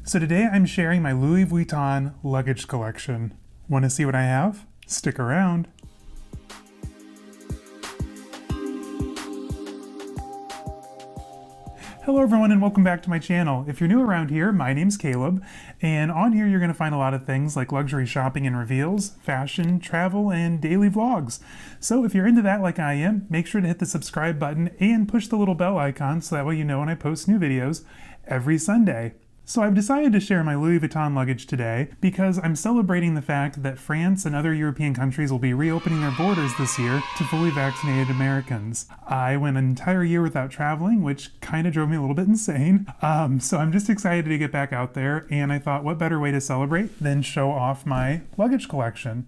So today I'm sharing my Louis Vuitton luggage collection. Want to see what I have? Stick around. Hello everyone and welcome back to my channel. If you're new around here, my name's Caleb, and on here you're going to find a lot of things like luxury shopping and reveals, fashion, travel, and daily vlogs. So if you're into that like I am, make sure to hit the subscribe button and push the little bell icon so that way you know when I post new videos every Sunday. So I've decided to share my Louis Vuitton luggage today because I'm celebrating the fact that France and other European countries will be reopening their borders this year to fully vaccinated Americans. I went an entire year without traveling, which kind of drove me a little bit insane. So I'm just excited to get back out there, and I thought what better way to celebrate than show off my luggage collection.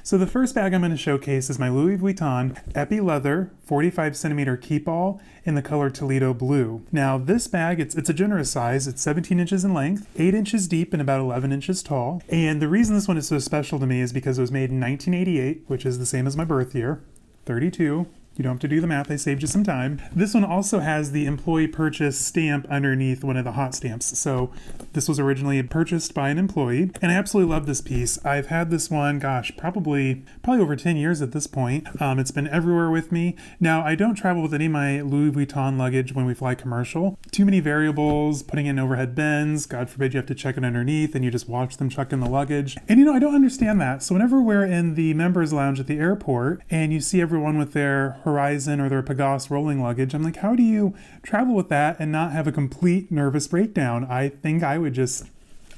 So the first bag I'm going to showcase is my Louis Vuitton Epi leather 45 centimeter Keepall in the color Toledo blue. Now this bag, it's a generous size. It's 17 inches in length, 8 inches deep, and about 11 inches tall. And the reason this one is so special to me is because it was made in 1988, which is the same as my birth year, 32. You don't have to do the math, I saved you some time. This one also has the employee purchase stamp underneath one of the hot stamps. So this was originally purchased by an employee, and I absolutely love this piece. I've had this one, gosh, probably over 10 years at this point. It's been everywhere with me. Now, I don't travel with any of my Louis Vuitton luggage when we fly commercial. Too many variables, putting in overhead bins, God forbid you have to check it underneath and you just watch them chuck in the luggage. And I don't understand that. So whenever we're in the members lounge at the airport and you see everyone with their Horizon or their Pegasus rolling luggage, I'm like, how do you travel with that and not have a complete nervous breakdown? I think I would just,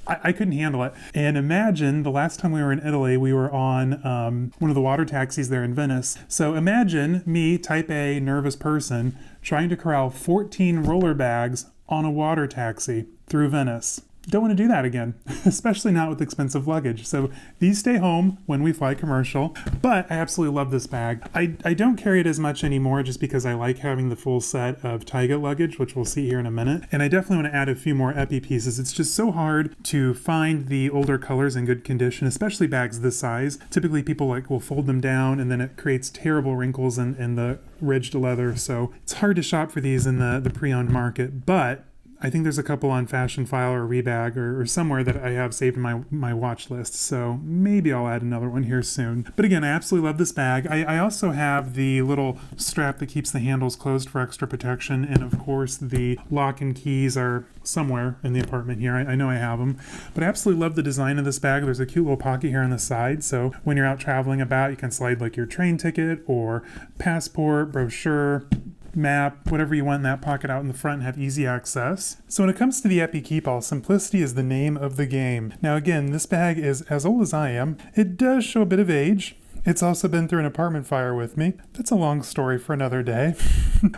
I couldn't handle it. And imagine the last time we were in Italy, we were on one of the water taxis there in Venice. So imagine me, type A, nervous person, trying to corral 14 roller bags on a water taxi through Venice. Don't want to do that again, especially not with expensive luggage. So these stay home when we fly commercial, but I absolutely love this bag. I don't carry it as much anymore just because I like having the full set of Taiga luggage, which we'll see here in a minute. And I definitely want to add a few more Epi pieces. It's just so hard to find the older colors in good condition, especially bags this size. Typically people will fold them down and then it creates terrible wrinkles in the ridged leather. So it's hard to shop for these in the pre-owned market, but I think there's a couple on Fashion File or Rebag or somewhere that I have saved in my watch list, so maybe I'll add another one here soon. But again, I absolutely love this bag. I also have the little strap that keeps the handles closed for extra protection, and of course the lock and keys are somewhere in the apartment here. I know I have them, but I absolutely love the design of this bag. There's a cute little pocket here on the side, so when you're out traveling about, you can slide like your train ticket or passport, brochure, map, whatever you want in that pocket out in the front and have easy access. So when it comes to the Epi Keepall, simplicity is the name of the game. Now again, this bag is as old as I am. It does show a bit of age. It's also been through an apartment fire with me. That's a long story for another day.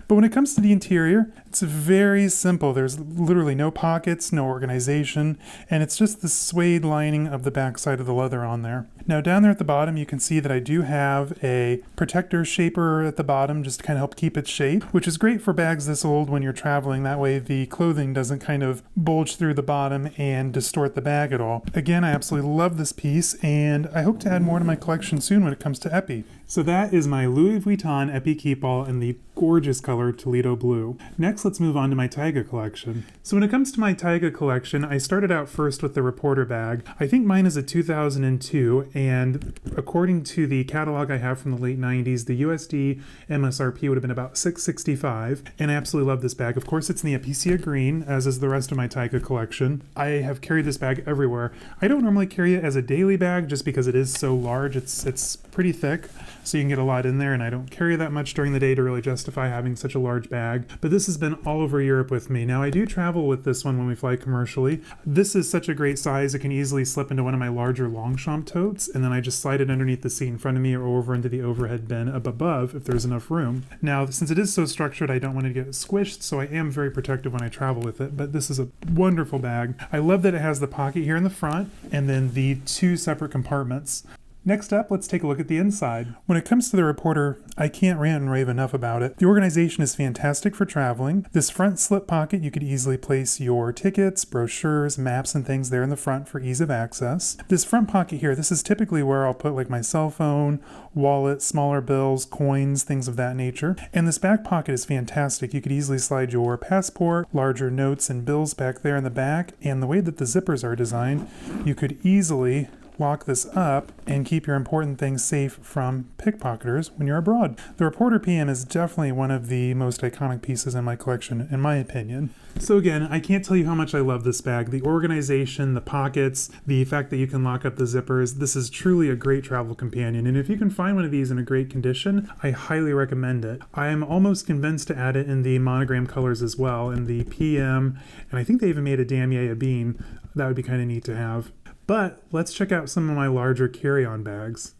But when it comes to the interior, it's very simple. There's literally no pockets, no organization, and it's just the suede lining of the backside of the leather on there. Now down there at the bottom, you can see that I do have a protector shaper at the bottom just to kind of help keep its shape, which is great for bags this old when you're traveling. That way the clothing doesn't kind of bulge through the bottom and distort the bag at all. Again, I absolutely love this piece, and I hope to add more to my collection soon when it comes to Epi. So that is my Louis Vuitton Epi Keepall in the gorgeous color Toledo blue. Next, let's move on to my Taiga collection. So when it comes to my Taiga collection, I started out first with the reporter bag. I think mine is a 2002, and according to the catalog I have from the late 90s, the USD MSRP would have been about $665, and I absolutely love this bag. Of course, it's in the Apicia green, as is the rest of my Taiga collection. I have carried this bag everywhere. I don't normally carry it as a daily bag just because it is so large. It's pretty thick, so you can get a lot in there, and I don't carry that much during the day to really justify having such a large bag. But this has been all over Europe with me. Now I do travel with this one when we fly commercially. This is such a great size, it can easily slip into one of my larger Longchamp totes, and then I just slide it underneath the seat in front of me or over into the overhead bin up above if there's enough room. Now since it is so structured, I don't want to get squished, so I am very protective when I travel with it, but this is a wonderful bag. I love that it has the pocket here in the front and then the two separate compartments. Next up, let's take a look at the inside. When it comes to the Reporter, I can't rant and rave enough about it. The organization is fantastic for traveling. This front slip pocket, you could easily place your tickets, brochures, maps, and things there in the front for ease of access. This front pocket here, this is typically where I'll put like my cell phone, wallet, smaller bills, coins, things of that nature. And this back pocket is fantastic. You could easily slide your passport, larger notes, and bills back there in the back. And the way that the zippers are designed, you could easily lock this up and keep your important things safe from pickpocketers when you're abroad. The Reporter PM is definitely one of the most iconic pieces in my collection, in my opinion. So again, I can't tell you how much I love this bag. The organization, the pockets, the fact that you can lock up the zippers. This is truly a great travel companion. And if you can find one of these in a great condition, I highly recommend it. I am almost convinced to add it in the monogram colors as well, in the PM, and I think they even made a damier, a bean. That would be kind of neat to have. But let's check out some of my larger carry-on bags.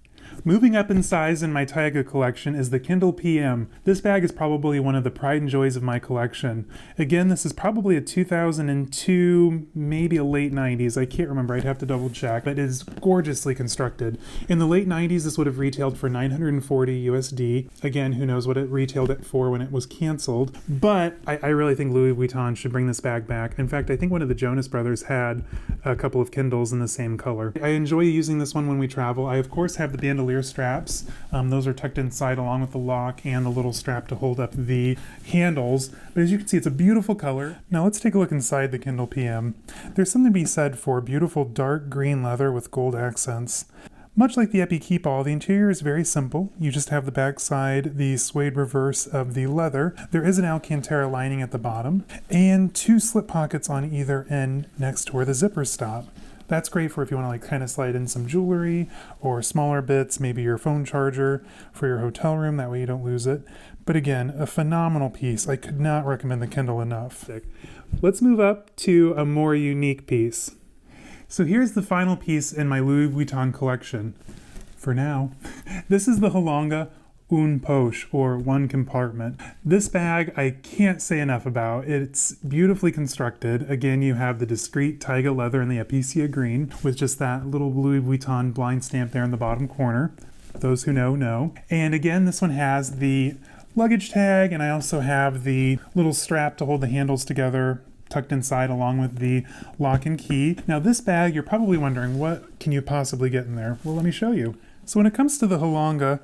Moving up in size in my Taiga collection is the Kindle PM. This bag is probably one of the pride and joys of my collection. Again, this is probably a 2002, maybe a late 90s. I can't remember, I'd have to double check. But it is gorgeously constructed. In the late 90s, this would have retailed for $940 USD. Again, who knows what it retailed it for when it was canceled. But I really think Louis Vuitton should bring this bag back. In fact, I think one of the Jonas Brothers had a couple of Kindles in the same color. I enjoy using this one when we travel. I, of course, have the bandolier straps. Those are tucked inside along with the lock and the little strap to hold up the handles. But as you can see, it's a beautiful color. Now let's take a look inside the Kindle PM. There's something to be said for beautiful dark green leather with gold accents. Much like the Epi Keepall, the interior is very simple. You just have the back side, the suede reverse of the leather. There is an Alcantara lining at the bottom and two slip pockets on either end next to where the zippers stop. That's great for if you want to like kind of slide in some jewelry or smaller bits, maybe your phone charger for your hotel room. That way you don't lose it. But again, a phenomenal piece. I could not recommend the Kindle enough. Let's move up to a more unique piece. So here's the final piece in my Louis Vuitton collection. For now, this is the Helanga une poche, or one compartment. This bag I can't say enough about. It's beautifully constructed. Again, you have the discreet Taiga leather and the Epicia green with just that little Louis Vuitton blind stamp there in the bottom corner. Those who know, know. And again, this one has the luggage tag, and I also have the little strap to hold the handles together tucked inside along with the lock and key. Now this bag, you're probably wondering, what can you possibly get in there? Well, let me show you. So when it comes to the Helanga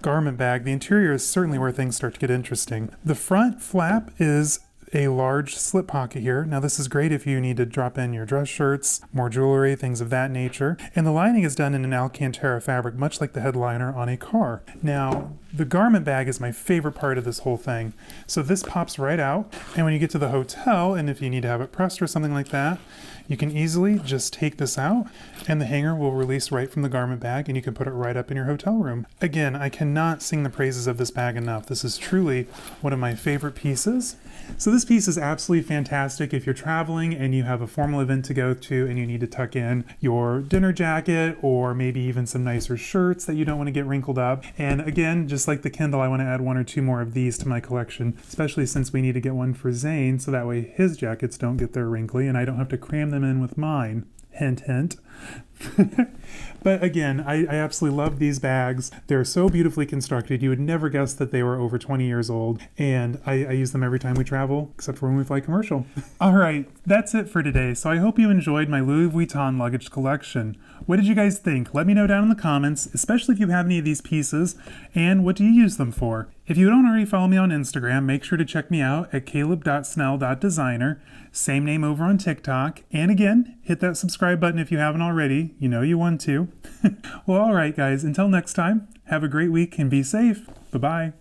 garment bag, the interior is certainly where things start to get interesting. The front flap is a large slip pocket here. Now this is great if you need to drop in your dress shirts, more jewelry, things of that nature. And the lining is done in an Alcantara fabric, much like the headliner on a car. Now, the garment bag is my favorite part of this whole thing. So this pops right out, and when you get to the hotel, and if you need to have it pressed or something like that, you can easily just take this out and the hanger will release right from the garment bag and you can put it right up in your hotel room. Again, I cannot sing the praises of this bag enough. This is truly one of my favorite pieces. So this piece is absolutely fantastic if you're traveling and you have a formal event to go to and you need to tuck in your dinner jacket or maybe even some nicer shirts that you don't want to get wrinkled up. And again, just like the Kindle, I want to add one or two more of these to my collection, especially since we need to get one for Zane so that way his jackets don't get there wrinkly and I don't have to cram them in with mine. Hint, hint. But again, I absolutely love these bags. They're so beautifully constructed. You would never guess that they were over 20 years old. And I use them every time we travel, except for when we fly commercial. All right, that's it for today. So I hope you enjoyed my Louis Vuitton luggage collection. What did you guys think? Let me know down in the comments, especially if you have any of these pieces, and what do you use them for? If you don't already follow me on Instagram, make sure to check me out at caleb.snell.designer. Same name over on TikTok. And again, hit that subscribe button if you haven't already. You know you want to. Well, all right, guys. Until next time, have a great week and be safe. Bye-bye.